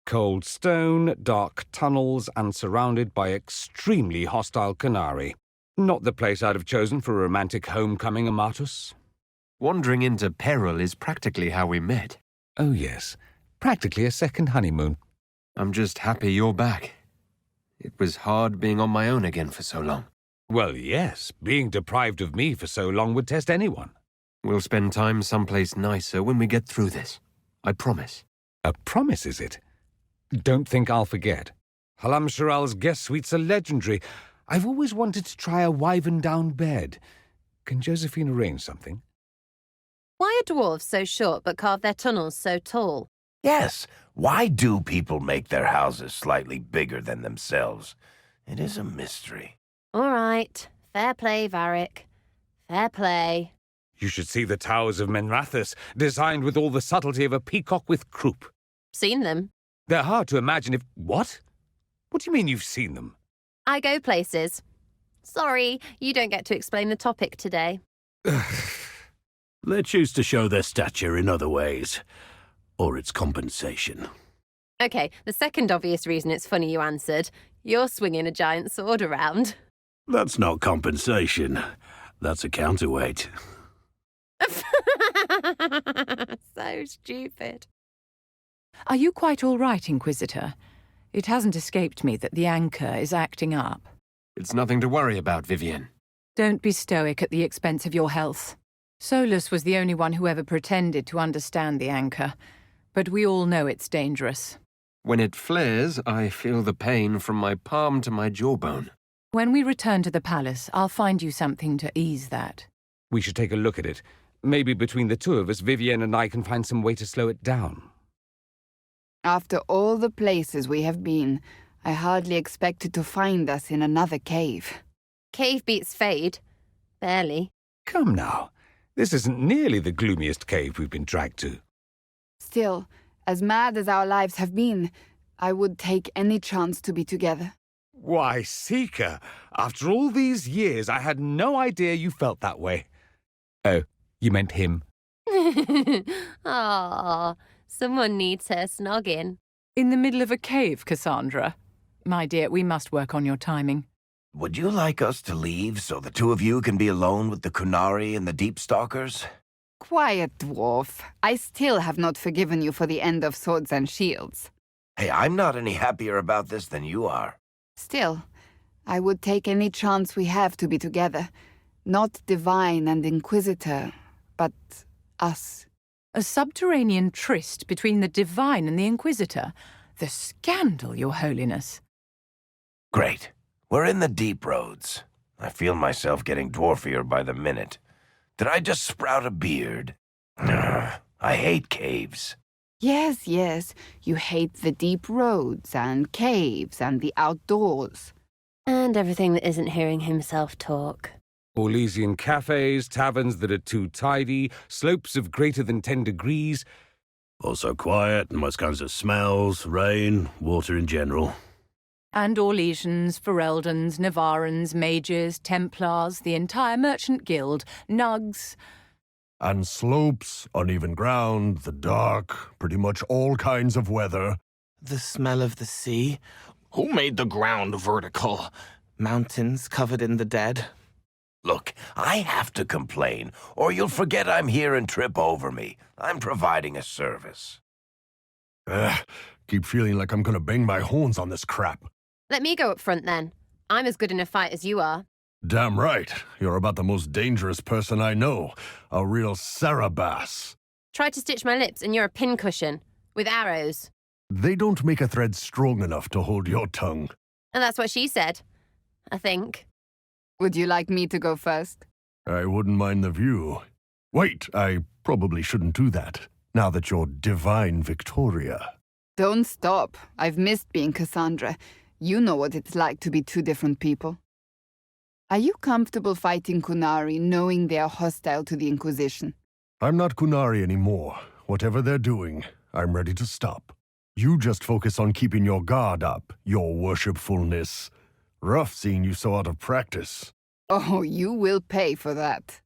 Cold stone, dark tunnels, and surrounded by extremely hostile Qunari. Not the place I'd have chosen for a romantic homecoming, Amatus. Wandering into peril is practically how we met. Oh yes, practically a second honeymoon. I'm just happy you're back. It was hard being on my own again for so long. Well, yes, being deprived of me for so long would test anyone. We'll spend time someplace nicer when we get through this. I promise. A promise, is it? Don't think I'll forget. Halam Sharal's guest suites are legendary. I've always wanted to try a wyvern-down bed. Can Josephine arrange something? Why are dwarves so short but carve their tunnels so tall? Yes, why do people make their houses slightly bigger than themselves? It is a mystery. All right. Fair play, Varric. Fair play. You should see the Towers of Rathus, designed with all the subtlety of a peacock with croup. Seen them. They're hard to imagine if... What? What do you mean you've seen them? I go places. Sorry, you don't get to explain the topic today. They choose to show their stature in other ways. Or it's compensation. Okay, the second obvious reason it's funny you answered. You're swinging a giant sword around. That's not compensation. That's a counterweight. So stupid. Are you quite all right, Inquisitor? It hasn't escaped me that the anchor is acting up. It's nothing to worry about, Vivienne. Don't be stoic at the expense of your health. Solus was the only one who ever pretended to understand the anchor, but we all know it's dangerous. When it flares, I feel the pain from my palm to my jawbone. When we return to the palace, I'll find you something to ease that. We should take a look at it. Maybe between the two of us, Vivienne and I can find some way to slow it down. After all the places we have been, I hardly expected to find us in another cave. Cave beats Fade. Barely. Come now. This isn't nearly the gloomiest cave we've been dragged to. Still, as mad as our lives have been, I would take any chance to be together. Why, Seeker, after all these years, I had no idea you felt that way. Oh, you meant him. Aww, someone needs her snogging. In the middle of a cave, Cassandra. My dear, we must work on your timing. Would you like us to leave so the two of you can be alone with the Qunari and the Deep Stalkers? Quiet, dwarf. I still have not forgiven you for the end of Swords and Shields. Hey, I'm not any happier about this than you are. Still, I would take any chance we have to be together. Not Divine and Inquisitor, but us. A subterranean tryst between the Divine and the Inquisitor? The scandal, Your Holiness. Great. We're in the deep roads. I feel myself getting dwarfier by the minute. Did I just sprout a beard? I hate caves. Yes, yes. You hate the deep roads and caves and the outdoors. And everything that isn't hearing himself talk. Orlesian cafes, taverns that are too tidy, slopes of greater than 10 degrees. Also quiet, and most kinds of smells, rain, water in general. And Orlesians, Fereldans, Navarans, Mages, Templars, the entire merchant guild, Nugs. And slopes, uneven ground, the dark, pretty much all kinds of weather. The smell of the sea. Who made the ground vertical? Mountains covered in the dead. Look, I have to complain, or you'll forget I'm here and trip over me. I'm providing a service. Keep feeling like I'm gonna bang my horns on this crap. Let me go up front then. I'm as good in a fight as you are. Damn right. You're about the most dangerous person I know. A real Sarabass. Try to stitch my lips and you're a pincushion. With arrows. They don't make a thread strong enough to hold your tongue. And that's what she said. I think. Would you like me to go first? I wouldn't mind the view. Wait, I probably shouldn't do that, now that you're Divine Victoria. Don't stop. I've missed being Cassandra. You know what it's like to be two different people. Are you comfortable fighting Qunari, knowing they are hostile to the Inquisition? I'm not Qunari anymore. Whatever they're doing, I'm ready to stop. You just focus on keeping your guard up, your worshipfulness. Rough seeing you so out of practice. Oh, you will pay for that.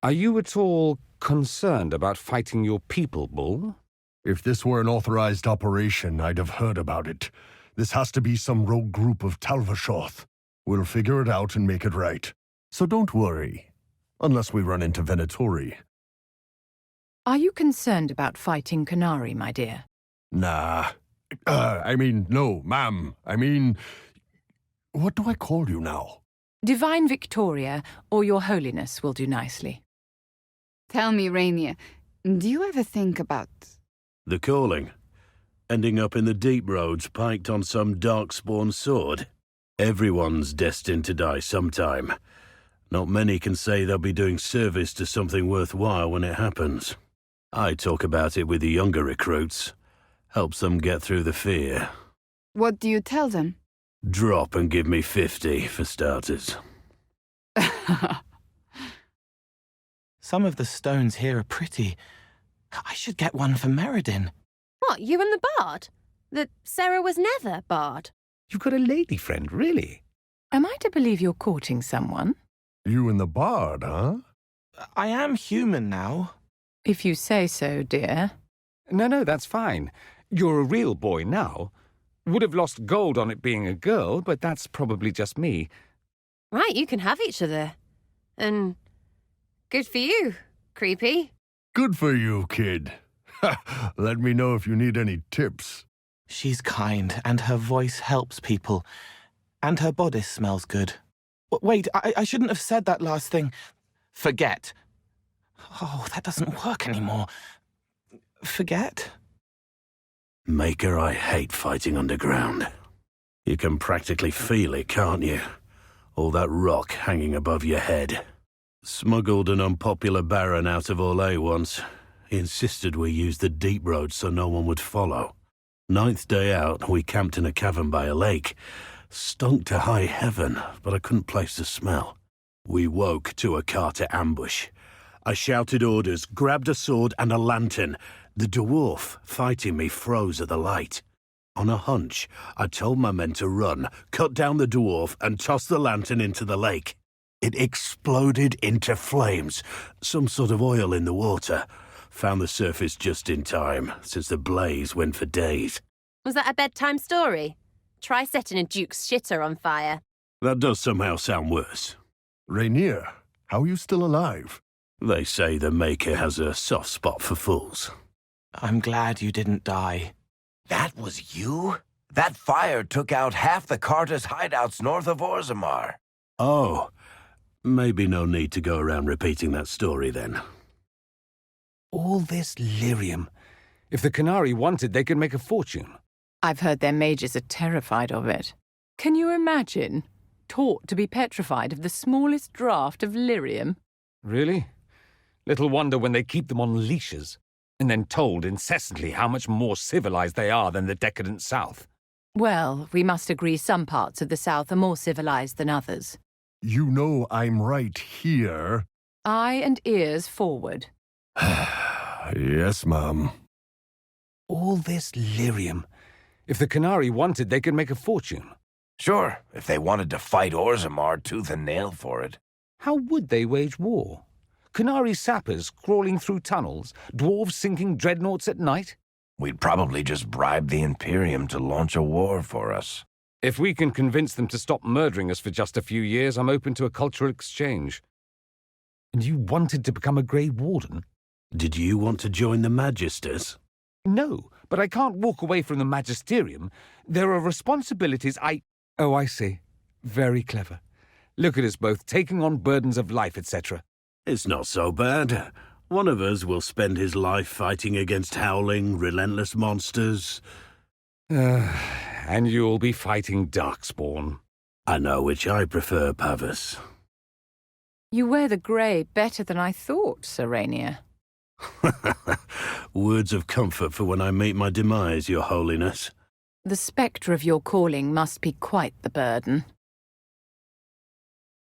Are you at all concerned about fighting your people, Bull? If this were an authorized operation, I'd have heard about it. This has to be some rogue group of Talvashoth. We'll figure it out and make it right. So don't worry. Unless we run into Venatori. Are you concerned about fighting Qunari, my dear? Nah. No, ma'am. What do I call you now? Divine Victoria or Your Holiness will do nicely. Tell me, Aranea, do you ever think about... The calling. Ending up in the deep roads piked on some darkspawn sword. Everyone's destined to die sometime. Not many can say they'll be doing service to something worthwhile when it happens. I talk about it with the younger recruits. Helps them get through the fear. What do you tell them? Drop and give me 50 for starters. Some of the stones here are pretty. I should get one for Meriden. What, you and the bard? That Sarah was never bard? You've got a lady friend, really? Am I to believe you're courting someone? You and the bard, huh? I am human now. If you say so, dear. No, that's fine. You're a real boy now. Would have lost gold on it being a girl, but that's probably just me. Right, you can have each other. And good for you, creepy. Good for you, kid. Let me know if you need any tips. She's kind, and her voice helps people. And her bodice smells good. Wait, I shouldn't have said that last thing. Forget. Oh, that doesn't work anymore. Forget? Maker, I hate fighting underground. You can practically feel it, can't you? All that rock hanging above your head. Smuggled an unpopular baron out of Orlais once. He insisted we use the deep road so no one would follow. 9th day out, we camped in a cavern by a lake. Stunk to high heaven, but I couldn't place the smell. We woke to a Carter ambush. I shouted orders, grabbed a sword and a lantern. The dwarf fighting me froze at the light. On a hunch, I told my men to run, cut down the dwarf, and toss the lantern into the lake. It exploded into flames, some sort of oil in the water. Found the surface just in time, since the blaze went for days. Was that a bedtime story? Try setting a duke's shitter on fire. That does somehow sound worse. Rainier, how are you still alive? They say the Maker has a soft spot for fools. I'm glad you didn't die. That was you? That fire took out half the Carter's hideouts north of Orzammar. Oh, maybe no need to go around repeating that story then. All this lyrium. If the Qunari wanted, they could make a fortune. I've heard their mages are terrified of it. Can you imagine? Taught to be petrified of the smallest draught of lyrium. Really? Little wonder when they keep them on leashes, and then told incessantly how much more civilized they are than the decadent South. Well, we must agree some parts of the South are more civilized than others. You know I'm right here. Eye and ears forward. Yes, Mom. All this lyrium. If the Qunari wanted, they could make a fortune. Sure, if they wanted to fight Orzammar tooth and nail for it. How would they wage war? Qunari sappers crawling through tunnels, dwarves sinking dreadnoughts at night? We'd probably just bribe the Imperium to launch a war for us. If we can convince them to stop murdering us for just a few years, I'm open to a cultural exchange. And you wanted to become a Grey Warden? Did you want to join the Magisters? No, but I can't walk away from the Magisterium. There are responsibilities Oh, I see. Very clever. Look at us both taking on burdens of life, etc. It's not so bad. One of us will spend his life fighting against howling, relentless monsters. And you'll be fighting Darkspawn. I know which I prefer, Pavus. You wear the grey better than I thought, Sir Rainier. Words of comfort for when I meet my demise, Your Holiness. The spectre of your calling must be quite the burden.